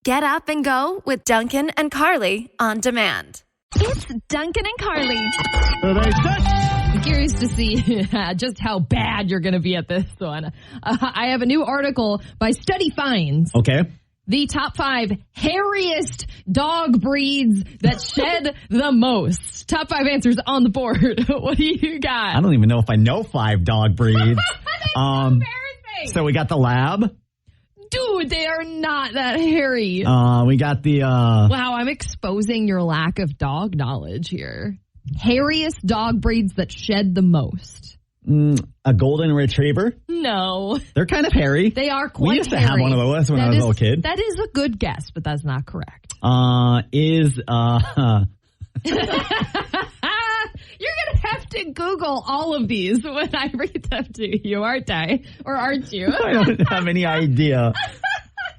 Get up and go with Duncan and Carly on demand. It's Duncan and Carly. I'm curious to see just how bad you're going to be at this one. I have a new article by Study Finds. Okay. The top 5 hairiest dog breeds that shed the most. Top 5 answers on the board. What do you got? I don't even know if I know 5 dog breeds. That's so embarrassing. So we got the lab. Dude, they are not that hairy. We got the... Wow, I'm exposing your lack of dog knowledge here. Hairiest dog breeds that shed the most. A golden retriever. No. They're kind of hairy. They are quite hairy. We used to have one of those when I was a little kid. That is a good guess, but that's not correct. You're going to have to Google all of these when I read them to you, aren't I? Or aren't you? I don't have any idea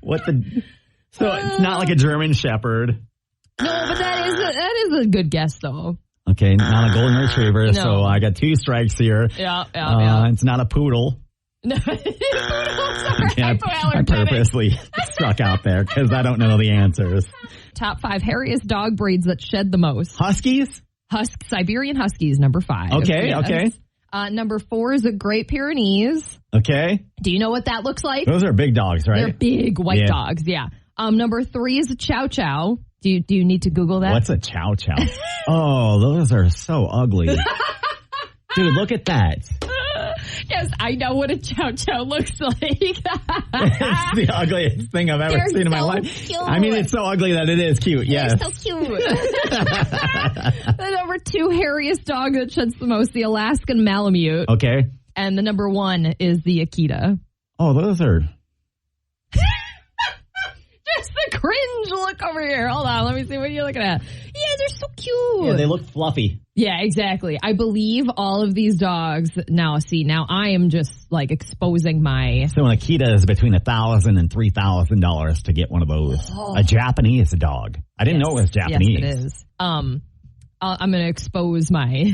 So it's not like a German Shepherd. No, but that is a good guess, though. Okay, not a golden retriever, No. So I got 2 strikes here. Yeah. It's not a poodle. No, I purposely struck out there because I don't know the answers. Top 5 hairiest dog breeds that shed the most. Huskies? Siberian Huskies, number 5. Okay, Yes. okay. Number 4 is a Great Pyrenees. Okay. Do you know what that looks like? Those are big dogs, right? They're big white dogs, yeah. Number 3 is a Chow Chow. Do you need to Google that? What's a Chow Chow? Oh, those are so ugly. Dude, look at that. Yes, I know what a Chow Chow looks like. It's the ugliest thing I've ever seen in my life. Cute. I mean, it's so ugly that it is cute, yes. They're so cute. The number 2 hairiest dog that sheds the most, the Alaskan Malamute. Okay. And the number 1 is the Akita. Oh, those are... Just the cringe look over here. Hold on, let me see what you're looking at. Yeah, they're so cute. Yeah, they look fluffy. Yeah, exactly. I believe all of these dogs. Now I am just like exposing my. So an Akita is between $1,000 and $3,000 to get one of those. A Japanese dog. I didn't know it was Japanese. Yes, it is. I'm going to expose my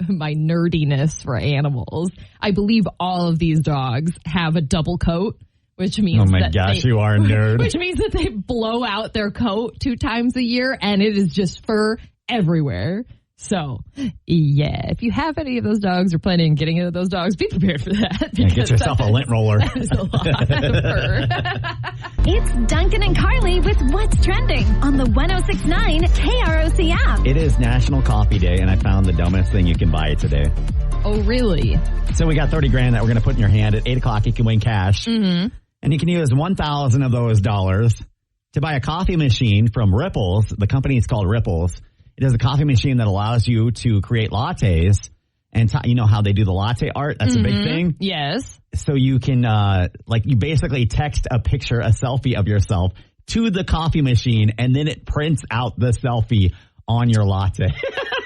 my nerdiness for animals. I believe all of these dogs have a double coat. Which means oh my gosh, you are a nerd. Which means that they blow out their coat 2 times a year, and it is just fur everywhere. So, yeah, if you have any of those dogs or planning on getting into those dogs, be prepared for that. Yeah, get yourself a lint roller. That is a lot of fur. It's Duncan and Carly with What's Trending on the 106.9 KROC app. It is National Coffee Day, and I found the dumbest thing you can buy today. Oh, really? So we got $30,000 that we're going to put in your hand. At 8 o'clock, you can win cash. Mm-hmm. And you can use 1,000 of those dollars to buy a coffee machine from Ripples. The company is called Ripples. It is a coffee machine that allows you to create lattes. And you know how they do the latte art? That's a big thing. Yes. So you can, you basically text a picture, a selfie of yourself to the coffee machine, and then it prints out the selfie on your latte.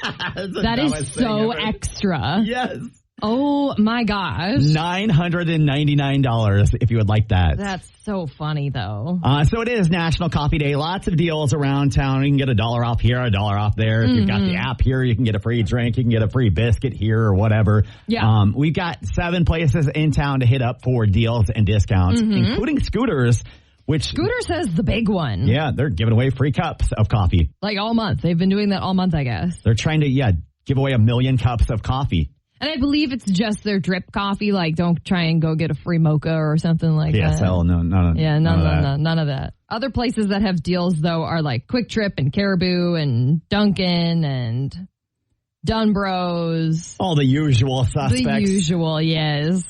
That is so extra. Yes. Oh, my gosh. $999 if you would like that. That's so funny, though. So it is National Coffee Day. Lots of deals around town. You can get $1 off here, $1 off there. If you've got the app here, you can get a free drink. You can get a free biscuit here or whatever. Yeah. We've got 7 places in town to hit up for deals and discounts, including Scooters. Scooters has the big one. Yeah, they're giving away free cups of coffee. Like all month. They've been doing that all month, I guess. They're trying to, give away 1 million cups of coffee. And I believe it's just their drip coffee. Like, don't try and go get a free mocha or something like that. PSL, none of that. Other places that have deals, though, are like Quick Trip and Caribou and Dunkin' and Dunbros. All the usual suspects. The usual, yes.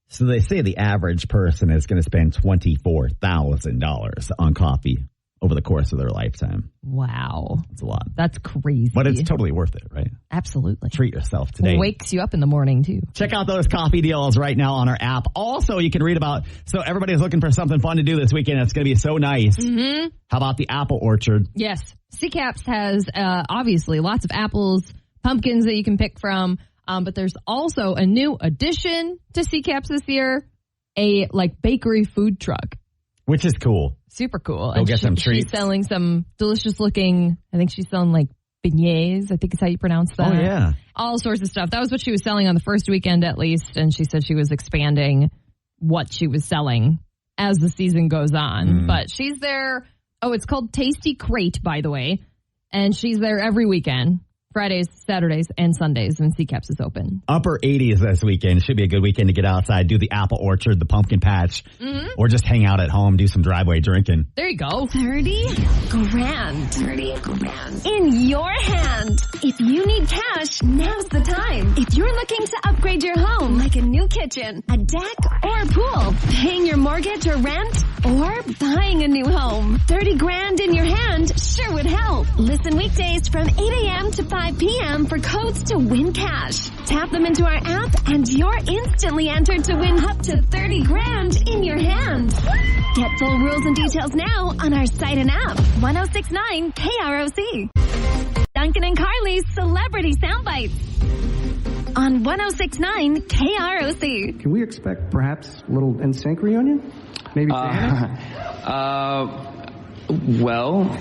So they say the average person is going to spend $24,000 on coffee over the course of their lifetime. Wow. That's a lot. That's crazy. But it's totally worth it, right? Absolutely. Treat yourself today. Wakes you up in the morning, too. Check out those coffee deals right now on our app. Also, you can read about, so everybody's looking for something fun to do this weekend. It's going to be so nice. Mm-hmm. How about the apple orchard? Yes. CCAPS has, obviously, lots of apples, pumpkins that you can pick from. But there's also a new addition to CCAPS this year, a bakery food truck. Which is cool. Super cool. Go get some treats. She's selling some delicious looking, I think she's selling beignets, I think is how you pronounce that. Oh, yeah. All sorts of stuff. That was what she was selling on the first weekend at least. And she said she was expanding what she was selling as the season goes on. But she's there Oh, it's called Tasty Crate, by the way. And she's there every weekend. Fridays, Saturdays, and Sundays when C-Caps is open. Upper 80s this weekend. Should be a good weekend to get outside, do the apple orchard, the pumpkin patch, or just hang out at home, do some driveway drinking. There you go. 30 grand. 30 grand. In your hand. If you need cash, now's the time. If you're looking to upgrade your home, like a new kitchen, a deck, or a pool, paying your mortgage or rent, or buying a new home, 30 grand in your hand sure would help. Listen weekdays from 8 a.m. to 5 p.m. for codes to win cash. Tap them into our app and you're instantly entered to win up to 30 grand in your hand. Get full rules and details now on our site and app. 1069 KROC. Duncan and Carly's Celebrity Soundbites on 1069 KROC. Can we expect perhaps a little NSYNC reunion? Maybe well,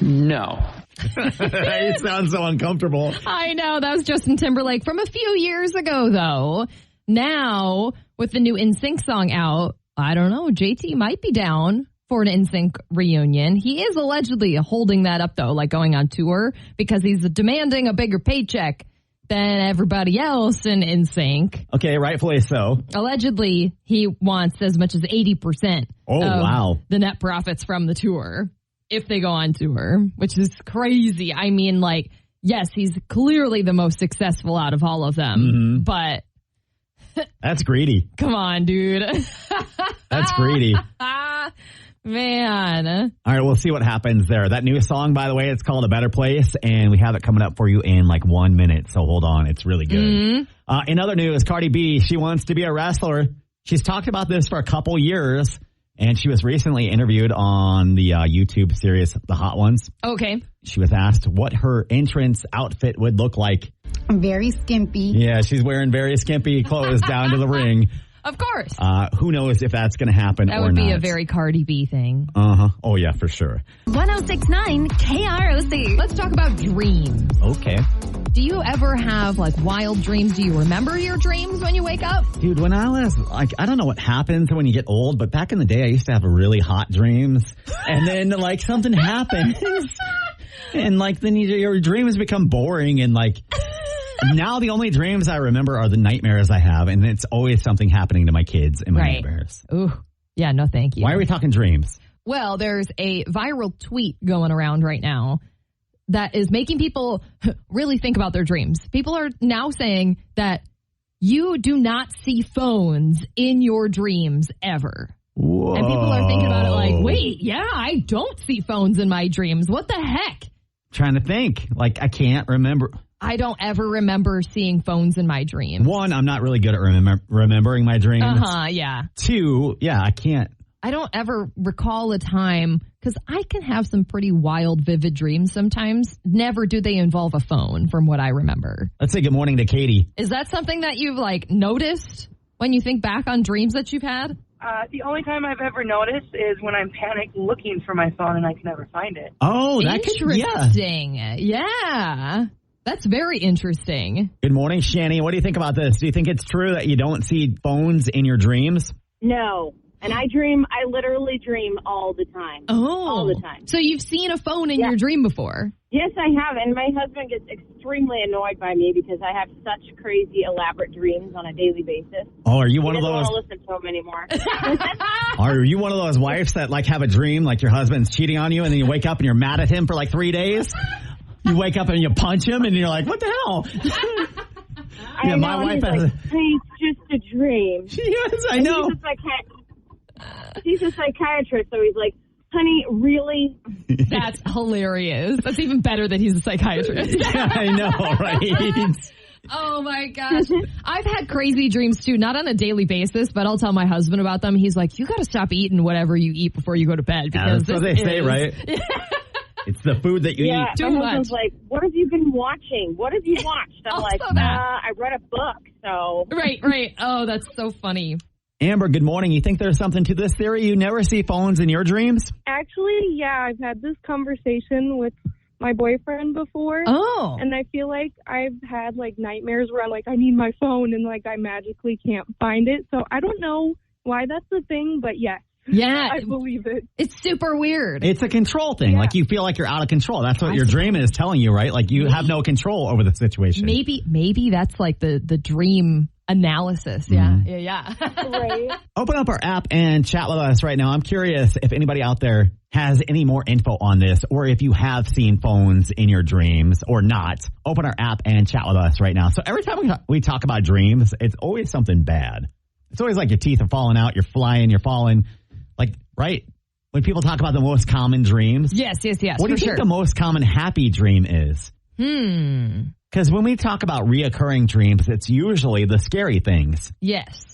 no. It sounds so uncomfortable. I know. That was Justin Timberlake from a few years ago, though. Now, with the new NSYNC song out, I don't know. JT might be down for an NSYNC reunion. He is allegedly holding that up, though, like going on tour, because he's demanding a bigger paycheck than everybody else in NSYNC. Okay, rightfully so. Allegedly, he wants as much as 80% wow. the net profits from the tour if they go on tour, which is crazy. I mean, like, yes, he's clearly the most successful out of all of them, but... That's greedy. Come on, dude. That's greedy. Man. All right, we'll see what happens there. That new song, by the way, it's called A Better Place, and we have it coming up for you in like 1 minute, so hold on. It's really good. In other news, Cardi B, she wants to be a wrestler. She's talked about this for a couple years, and she was recently interviewed on the YouTube series, The Hot Ones. Okay. She was asked what her entrance outfit would look like. Very skimpy. Yeah, she's wearing very skimpy clothes down to the ring. Of course. Who knows if that's going to happen or not. That would be a very Cardi B thing. Uh-huh. Oh, yeah, for sure. 1069 KROC. Let's talk about dreams. Okay. Do you ever have, like, wild dreams? Do you remember your dreams when you wake up? Dude, when I was, like, I don't know what happens when you get old, but back in the day, I used to have really hot dreams. And then, like, something happens. And, like, then your dreams become boring and, like... Now the only dreams I remember are the nightmares I have, and it's always something happening to my kids in my nightmares. Ooh. Yeah, no thank you. Why are we talking dreams? Well, there's a viral tweet going around right now that is making people really think about their dreams. People are now saying that you do not see phones in your dreams ever. Whoa. And people are thinking about it like, wait, yeah, I don't see phones in my dreams. What the heck? Trying to think. Like, I can't remember. I don't ever remember seeing phones in my dreams. One, I'm not really good at remembering my dreams. Yeah. Two, yeah, I can't. I don't ever recall a time, because I can have some pretty wild, vivid dreams sometimes. Never do they involve a phone, from what I remember. Let's say good morning to Katie. Is that something that you've, like, noticed when you think back on dreams that you've had? The only time I've ever noticed is when I'm panicked looking for my phone and I can never find it. Oh, that interesting. Yeah. That's very interesting. Good morning, Shani. What do you think about this? Do you think it's true that you don't see phones in your dreams? No. And I literally dream all the time. Oh. All the time. So you've seen a phone in your dream before? Yes, I have. And my husband gets extremely annoyed by me because I have such crazy, elaborate dreams on a daily basis. Oh, are you one of those? I don't want to listen to him anymore. Are you one of those wives that, like, have a dream like your husband's cheating on you and then you wake up and you're mad at him for like 3 days? You wake up and you punch him and you're like, what the hell? Yeah, my wife has like, it's just a dream. Yes, I know. He's a psychiatrist, so he's like, honey, really? That's hilarious. That's even better that he's a psychiatrist. Yeah, I know, right? Oh, my gosh. I've had crazy dreams, too. Not on a daily basis, but I'll tell my husband about them. He's like, you got to stop eating whatever you eat before you go to bed. Because that's what they say, right? It's the food that you eat. Too much. My husband's like, what have you been watching? What have you watched? I'm like, I read a book, so. Right. Oh, that's so funny. Amber, good morning. You think there's something to this theory? You never see phones in your dreams? Actually, yeah, I've had this conversation with my boyfriend before. Oh. And I feel like I've had, like, nightmares where I'm like, I need my phone, and, like, I magically can't find it. So I don't know why that's the thing, but yes. Yeah. I believe it. It's super weird. It's a control thing. Yeah. Like you feel like you're out of control. That's what your dream is telling you, right? Like you have no control over the situation. Maybe that's like the dream analysis. Yeah. Yeah. Right. Open up our app and chat with us right now. I'm curious if anybody out there has any more info on this or if you have seen phones in your dreams or not. Open our app and chat with us right now. So every time we talk about dreams, it's always something bad. It's always like your teeth are falling out, you're flying, you're falling. Like, right? When people talk about the most common dreams. Yes. What do you think the most common happy dream is? Because when we talk about reoccurring dreams, it's usually the scary things. Yes.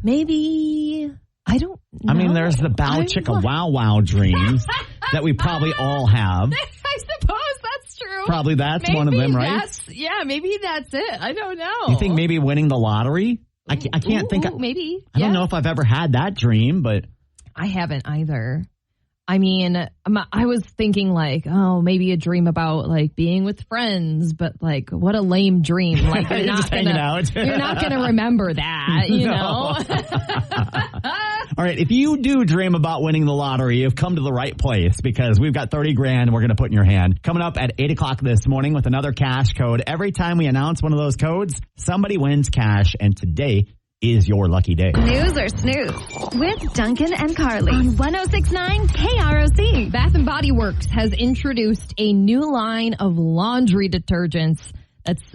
Maybe, I don't know. I mean, there's the bow chicka wow wow dreams that we probably all have. I suppose that's true. Probably that's one of them, right? Maybe that's it. I don't know. You think maybe winning the lottery? I can't think. Maybe. I don't know if I've ever had that dream, but I haven't either. I mean, I was thinking like, oh, maybe a dream about like being with friends, but like, what a lame dream. Like you're not gonna remember that, you know? All right. If you do dream about winning the lottery, you've come to the right place because we've got 30 grand we're going to put in your hand. Coming up at 8 o'clock this morning with another cash code. Every time we announce one of those codes, somebody wins cash. And today is your lucky day. News or snooze with Duncan and Carly on 106.9 KROC. Bath & Body Works has introduced a new line of laundry detergents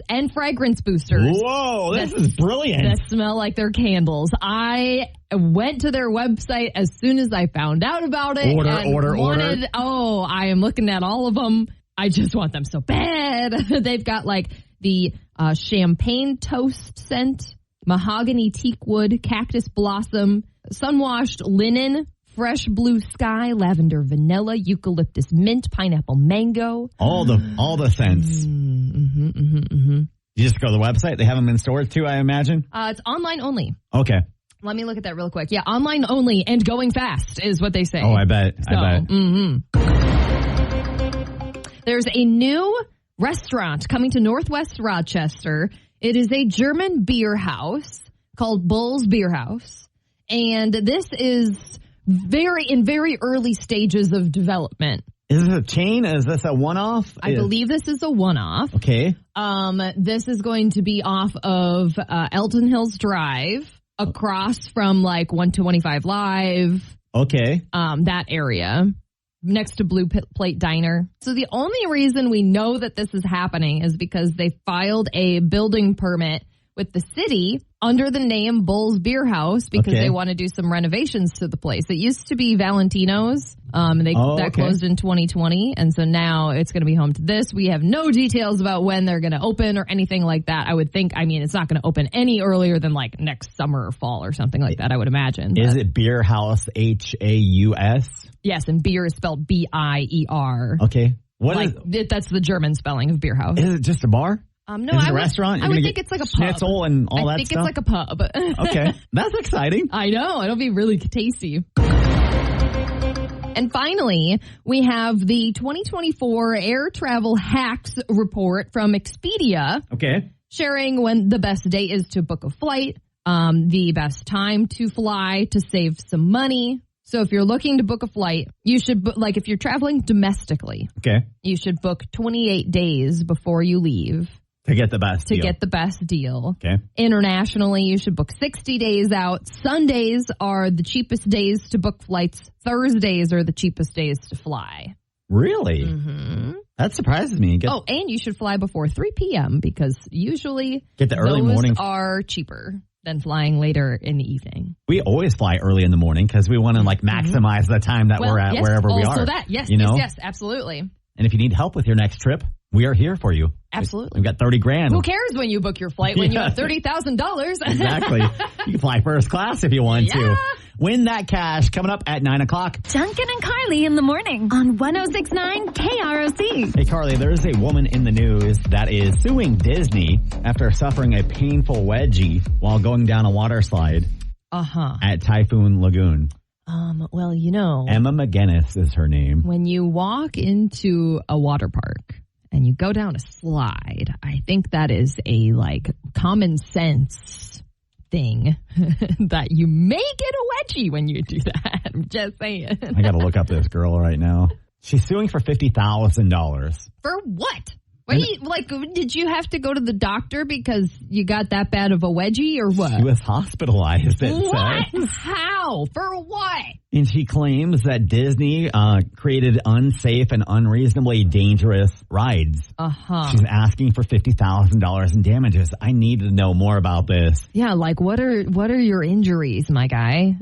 and fragrance boosters. Whoa, this is brilliant. That smell like their candles. I went to their website as soon as I found out about it. Order. Oh, I am looking at all of them. I just want them so bad. They've got like the champagne toast scent, mahogany teak wood, cactus blossom, sun-washed linen, fresh blue sky, lavender vanilla, eucalyptus mint, pineapple mango. All the scents. You just go to the website. They have them in stores too, I imagine. It's online only. Okay. Let me look at that real quick. Yeah, online only and going fast is what they say. Oh, I bet. There's a new restaurant coming to Northwest Rochester. It is a German beer house called Bull's Beerhouse. And this is in very early stages of development. Is this a chain? Is this a one-off? I believe this is a one-off. Okay. This is going to be off of Elton Hills Drive, across from like 125 Live. Okay. That area, next to Blue Plate Diner. So the only reason we know that this is happening is because they filed a building permit with the city under the name Bull's Beer House because they want to do some renovations to the place. It used to be Valentino's. That closed in 2020. And so now it's going to be home to this. We have no details about when they're going to open or anything like that. I would think, it's not going to open any earlier than like next summer or fall or something like that, I would imagine. Is it Beer House, Haus? Yes, and beer is spelled B-I-E-R. Okay. That's the German spelling of beer house. Is it just a bar? No, is it a restaurant? I would think it's like a pub. Schnitzel and all that stuff? I think it's like a pub. Okay. That's exciting. I know. It'll be really tasty. And finally, we have the 2024 Air Travel Hacks report from Expedia. Okay. Sharing when the best day is to book a flight, the best time to fly to save some money. So if you're looking to book a flight, you should if you're traveling domestically. Okay. You should book 28 days before you leave. To get the best deal. Okay. Internationally, you should book 60 days out. Sundays are the cheapest days to book flights. Thursdays are the cheapest days to fly. Really? Mm-hmm. That surprises me. And you should fly before 3 p.m. because usually get the early morning are cheaper than flying later in the evening. We always fly early in the morning because we want to maximize the time that we're at wherever we are. Yes, absolutely. And if you need help with your next trip, we are here for you. Absolutely. We've got 30 grand. Who cares when you book your flight when you have $30,000? Exactly. You can fly first class if you want to. Win that cash coming up at 9 o'clock. Duncan and Carly in the morning on 106.9 KROC. Hey, Carly, there is a woman in the news that is suing Disney after suffering a painful wedgie while going down a water slide at Typhoon Lagoon. Emma McGinnis is her name. When you walk into a water park and you go down a slide, I think that is a common sense thing that you may get a wedgie when you do that. I'm just saying. I got to look up this girl right now. She's suing for $50,000. For what? What do you, like, did you have to go to the doctor because you got that bad of a wedgie or what? She was hospitalized, it What? says. How? For what? And she claims that Disney created unsafe and unreasonably dangerous rides. Uh-huh. She's asking for $50,000 in damages. I need to know more about this. Yeah, like what are your injuries, my guy?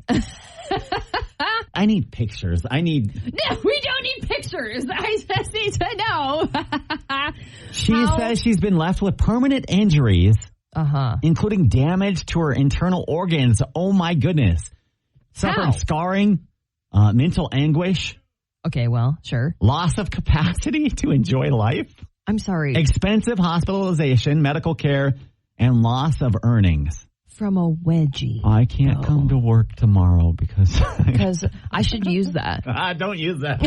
I need pictures. No, we don't need pictures. I just need to know. She says she's been left with permanent injuries, including damage to her internal organs. Oh, my goodness. Suffered scarring, mental anguish. Okay, well, sure. Loss of capacity to enjoy life. I'm sorry. Expensive hospitalization, medical care, and loss of earnings. From a wedgie. I can't come to work tomorrow because I should use that. Don't use that.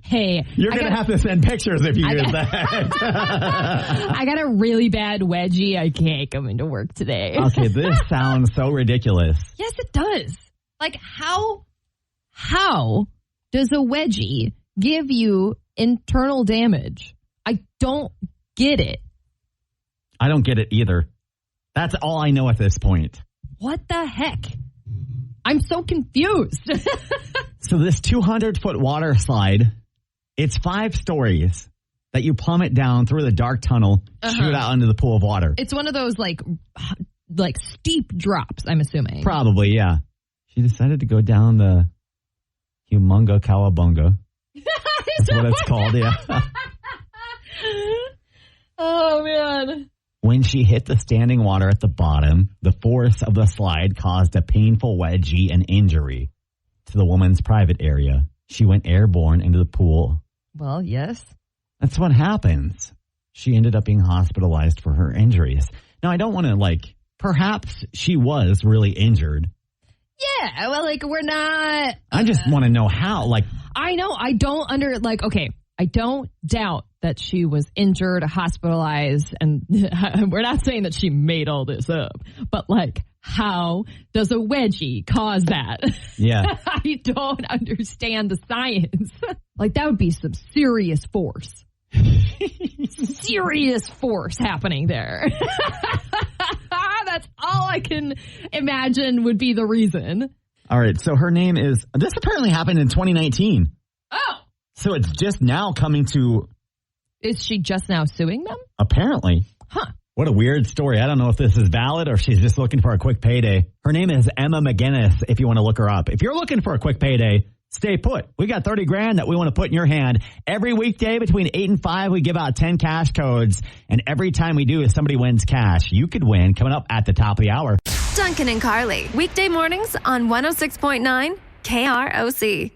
Hey. You're going to have to send pictures if you use that. I got a really bad wedgie. I can't come into work today. Okay, this sounds so ridiculous. Yes, it does. Like, how does a wedgie give you internal damage? I don't get it. I don't get it either. That's all I know at this point. What the heck? I'm so confused. So this 200-foot water slide, it's 5 stories that you plummet down through the dark tunnel, shoot out into the pool of water. It's one of those like steep drops, I'm assuming. Probably, yeah. She decided to go down the Humunga Cowabunga. That's what it's called, yeah. Oh, man. When she hit the standing water at the bottom, the force of the slide caused a painful wedgie and injury to the woman's private area. She went airborne into the pool. Well, yes. That's what happens. She ended up being hospitalized for her injuries. Now, I don't want to, perhaps she was really injured. Yeah, well, we're not... I just want to know how, I know, I don't I don't doubt that she was injured, hospitalized, and we're not saying that she made all this up, but how does a wedgie cause that? Yeah. I don't understand the science. That would be some serious force. Serious force happening there. That's all I can imagine would be the reason. All right, so her name is... This apparently happened in 2019. Oh! So it's just now coming to... Is she just now suing them? Apparently. Huh. What a weird story. I don't know if this is valid or if she's just looking for a quick payday. Her name is Emma McGinnis, if you want to look her up. If you're looking for a quick payday, stay put. We got $30,000 that we want to put in your hand. Every weekday between 8 and 5, we give out 10 cash codes. And every time we do, if somebody wins cash, you could win coming up at the top of the hour. Duncan and Carly, weekday mornings on 106.9 KROC.